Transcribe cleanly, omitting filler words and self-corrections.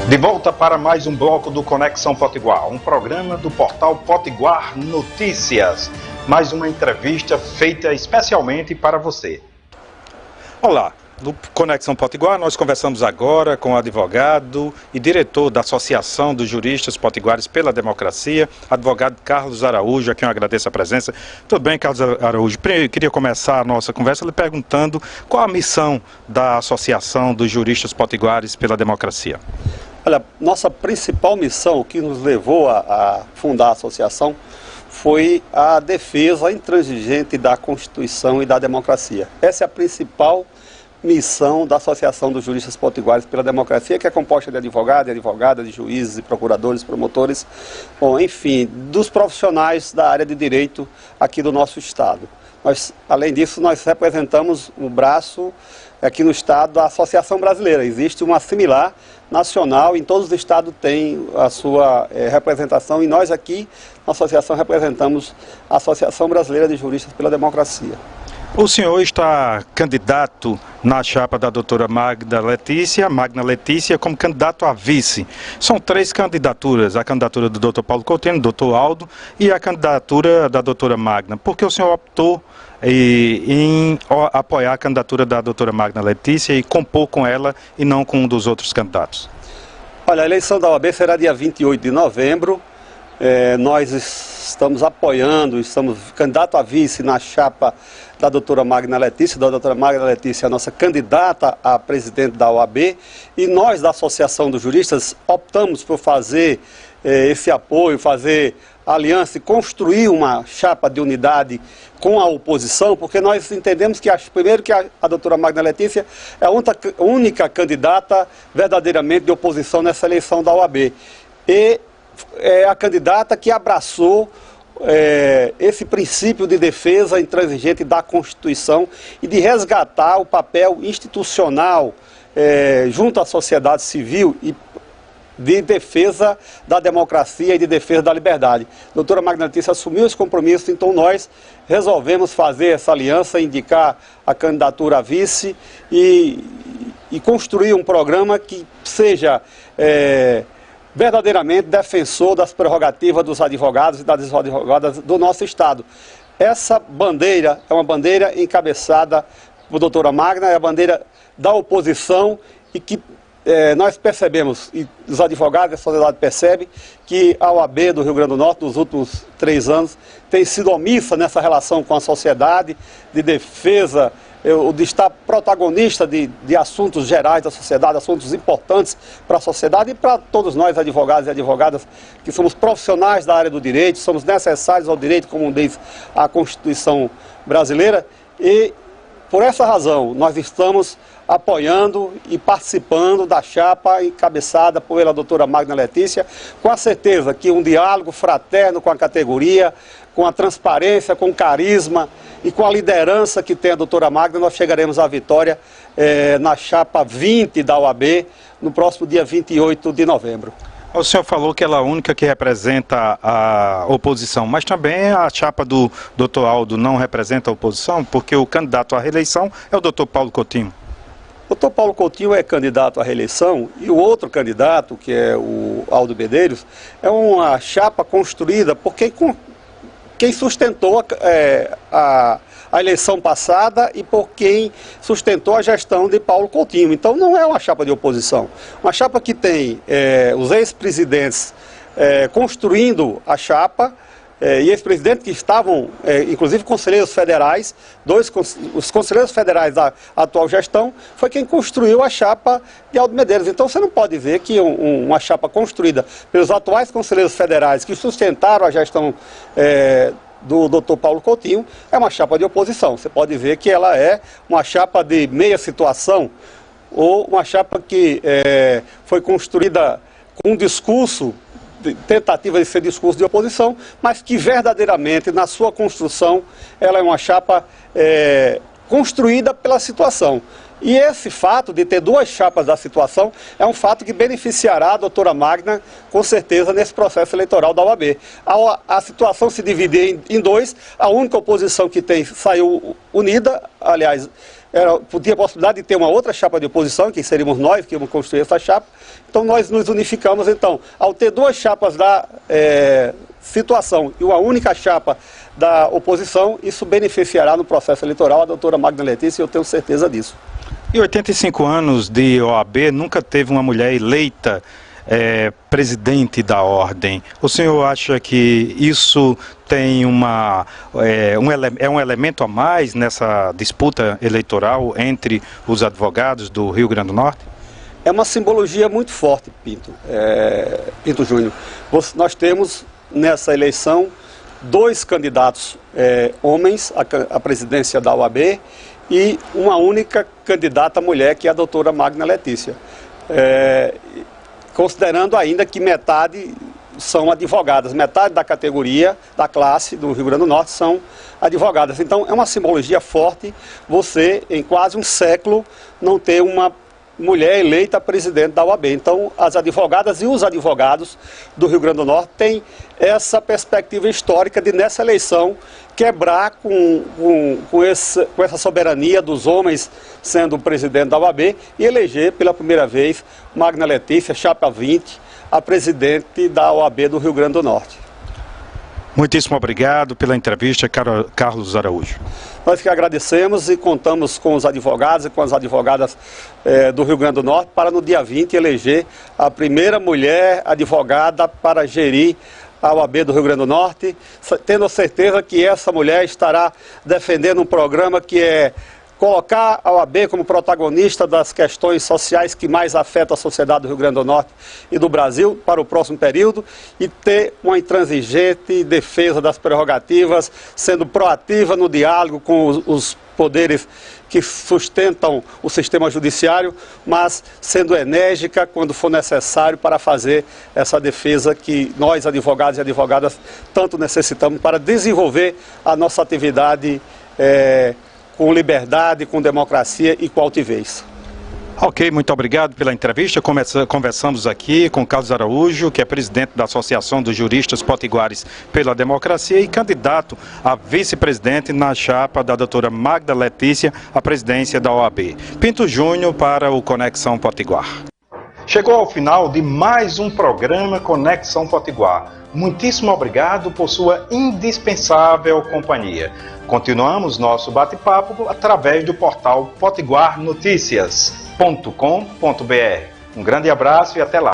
De volta para mais um bloco do Conexão Potiguar, um programa do portal Potiguar Notícias. Mais uma entrevista feita especialmente para você. Olá, no Conexão Potiguar nós conversamos agora com o advogado e diretor da Associação dos Juristas Potiguares pela Democracia, advogado Carlos Araújo, a quem eu agradeço a presença. Tudo bem, Carlos Araújo? Eu queria começar a nossa conversa lhe perguntando qual a missão da Associação dos Juristas Potiguares pela Democracia. Olha, nossa principal missão, que nos levou a fundar a associação, foi a defesa intransigente da Constituição e da democracia. Essa é a principal missão da Associação dos Juristas Potiguares pela Democracia, que é composta de advogados e advogadas, de juízes e procuradores, promotores, bom, enfim, dos profissionais da área de direito aqui do nosso estado. Além disso, nós representamos o braço aqui no estado da Associação Brasileira. Existe uma similar nacional, em todos os estados tem a sua representação, e nós aqui na associação representamos a Associação Brasileira de Juristas pela Democracia. O senhor está candidato na chapa da doutora Magna Letícia, como candidato a vice. São 3 candidaturas, a candidatura do doutor Paulo Coutinho, do doutor Aldo e a candidatura da doutora Magna. Por que o senhor optou em apoiar a candidatura da doutora Magna Letícia e compor com ela e não com um dos outros candidatos? Olha, a eleição da OAB será dia 28 de novembro. Nós estamos apoiando, estamos candidato a vice na chapa da doutora Magna Letícia. Da doutora Magna Letícia é a nossa candidata a presidente da OAB, e nós da Associação dos Juristas optamos por fazer esse apoio, fazer aliança e construir uma chapa de unidade com a oposição, porque nós entendemos que, primeiro, que a doutora Magna Letícia é a única candidata verdadeiramente de oposição nessa eleição da OAB. E é a candidata que abraçou esse princípio de defesa intransigente da Constituição e de resgatar o papel institucional junto à sociedade civil e de defesa da democracia e de defesa da liberdade. A doutora Magna Letícia assumiu esse compromisso, então nós resolvemos fazer essa aliança, indicar a candidatura a vice e construir um programa que seja verdadeiramente defensor das prerrogativas dos advogados e das advogadas do nosso estado. Essa bandeira é uma bandeira encabeçada por doutora Magna, é a bandeira da oposição, e que nós percebemos, e os advogados e a sociedade percebe, que a OAB do Rio Grande do Norte, nos últimos 3 anos, tem sido omissa nessa relação com a sociedade, de defesa, de estar protagonista de assuntos gerais da sociedade, assuntos importantes para a sociedade e para todos nós, advogados e advogadas, que somos profissionais da área do direito, somos necessários ao direito, como diz a Constituição brasileira, e por essa razão nós estamos apoiando e participando da chapa encabeçada pela doutora Magna Letícia, com a certeza que um diálogo fraterno com a categoria, com a transparência, com o carisma e com a liderança que tem a doutora Magna, nós chegaremos à vitória na chapa 20 da OAB, no próximo dia 28 de novembro. O senhor falou que ela é a única que representa a oposição, mas também a chapa do doutor Aldo não representa a oposição, porque o candidato à reeleição é o doutor Paulo Coutinho. O doutor Paulo Coutinho é candidato à reeleição, e o outro candidato, que é o Aldo Medeiros, é uma chapa construída por quem sustentou a eleição passada e por quem sustentou a gestão de Paulo Coutinho. Então não é uma chapa de oposição. Uma chapa que tem os ex-presidentes construindo a chapa, e ex-presidentes que estavam, inclusive conselheiros federais, os conselheiros federais da atual gestão, foi quem construiu a chapa de Aldo Medeiros. Então você não pode dizer que uma chapa construída pelos atuais conselheiros federais que sustentaram a gestão do doutor Paulo Coutinho é uma chapa de oposição. Você pode dizer que ela é uma chapa de meia situação, ou uma chapa que foi construída com um discurso, tentativa de ser discurso de oposição, mas que verdadeiramente na sua construção ela é uma chapa construída pela situação. E esse fato de ter 2 chapas da situação é um fato que beneficiará a doutora Magna, com certeza, nesse processo eleitoral da OAB. A situação se divide em 2, a única oposição que tem saiu unida, aliás, podia a possibilidade de ter uma outra chapa de oposição, que seríamos nós que íamos construir essa chapa. Então nós nos unificamos. Então, ao ter duas chapas da situação e uma única chapa da oposição, isso beneficiará no processo eleitoral a doutora Magda Letícia, e eu tenho certeza disso. Em 85 anos de OAB, nunca teve uma mulher eleita presidente da ordem. O senhor acha que isso tem um elemento a mais nessa disputa eleitoral entre os advogados do Rio Grande do Norte? É uma simbologia muito forte, Pinto Júnior. Nós temos nessa eleição dois candidatos homens à presidência da OAB e uma única candidata mulher, que é a doutora Magda Letícia. Considerando ainda que metade são advogadas, metade da categoria, da classe do Rio Grande do Norte são advogadas. Então é uma simbologia forte você, em quase um século, não ter uma mulher eleita presidente da OAB. Então as advogadas e os advogados do Rio Grande do Norte têm essa perspectiva histórica de, nessa eleição, quebrar com essa soberania dos homens sendo o presidente da OAB e eleger pela primeira vez Magda Letícia, chapa 20, a presidente da OAB do Rio Grande do Norte. Muitíssimo obrigado pela entrevista, Carlos Araújo. Nós que agradecemos e contamos com os advogados e com as advogadas do Rio Grande do Norte para no dia 20 eleger a primeira mulher advogada para gerir a OAB do Rio Grande do Norte, tendo a certeza que essa mulher estará defendendo um programa que é colocar a OAB como protagonista das questões sociais que mais afetam a sociedade do Rio Grande do Norte e do Brasil para o próximo período, e ter uma intransigente defesa das prerrogativas, sendo proativa no diálogo com os poderes que sustentam o sistema judiciário, mas sendo enérgica quando for necessário para fazer essa defesa que nós, advogados e advogadas, tanto necessitamos para desenvolver a nossa atividade com liberdade, com democracia e com altivez. Ok, muito obrigado pela entrevista. Conversamos aqui com Carlos Araújo, que é presidente da Associação dos Juristas Potiguares pela Democracia e candidato a vice-presidente na chapa da doutora Magda Letícia à presidência da OAB. Pinto Júnior para o Conexão Potiguar. Chegou ao final de mais um programa Conexão Potiguar. Muitíssimo obrigado por sua indispensável companhia. Continuamos nosso bate-papo através do portal potiguarnoticias.com.br. Um grande abraço e até lá.